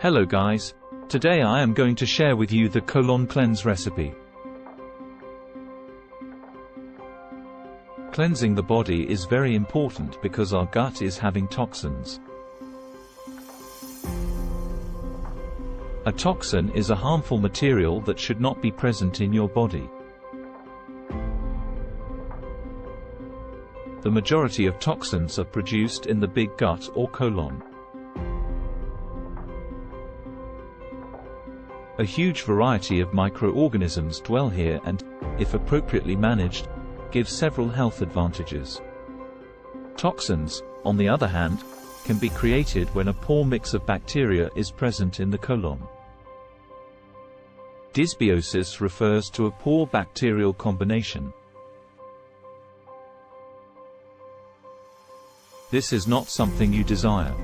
Hello guys, today I am going to share with you the colon cleanse recipe. Cleansing the body is very important because our gut is having toxins. A toxin is a harmful material that should not be present in your body. The majority of toxins are produced in the big gut or colon. A huge variety of microorganisms dwell here and, if appropriately managed, give several health advantages. Toxins, on the other hand, can be created when a poor mix of bacteria is present in the colon. Dysbiosis refers to a poor bacterial combination. This is not something you desire.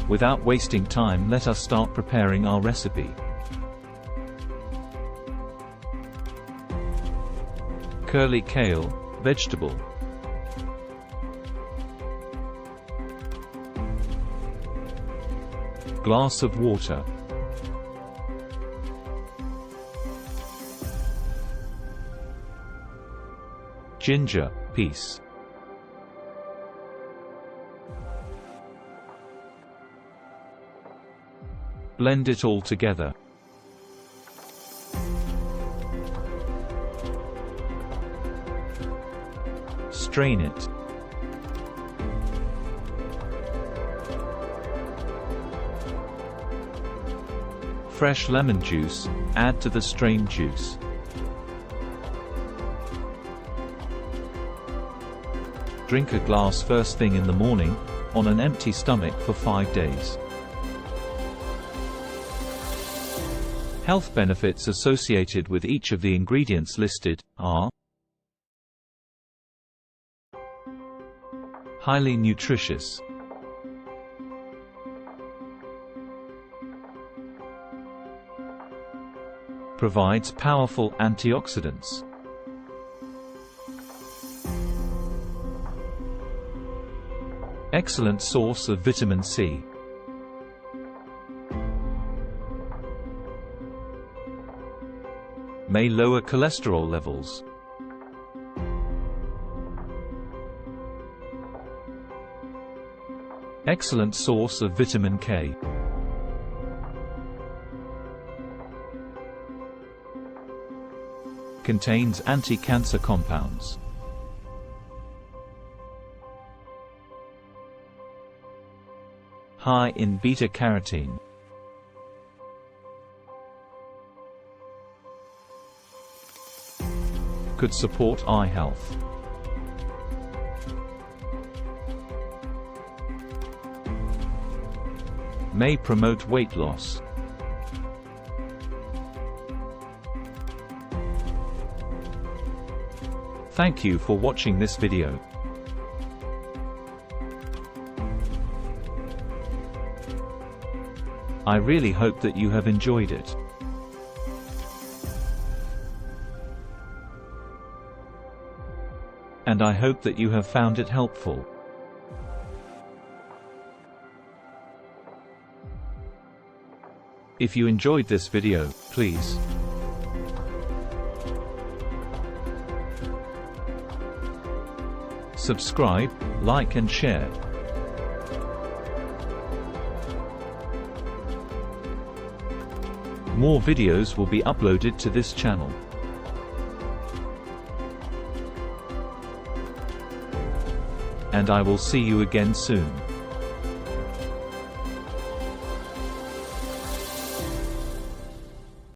Without wasting time, let us start preparing our recipe. Curly kale, vegetable. Glass of water. Ginger, piece. Blend it all together. Strain it. Fresh lemon juice, add to the strained juice. Drink a glass first thing in the morning, on an empty stomach for 5 days. Health benefits associated with each of the ingredients listed are: highly nutritious, provides powerful antioxidants, excellent source of vitamin C, may lower cholesterol levels, excellent source of vitamin K, contains anti-cancer compounds, high in beta-carotene, could support eye health, may promote weight loss, Thank you for watching this video. I really hope that you have enjoyed it. And I hope that you have found it helpful. If you enjoyed this video, please subscribe, like and share. More videos will be uploaded to this channel. And I will see you again soon.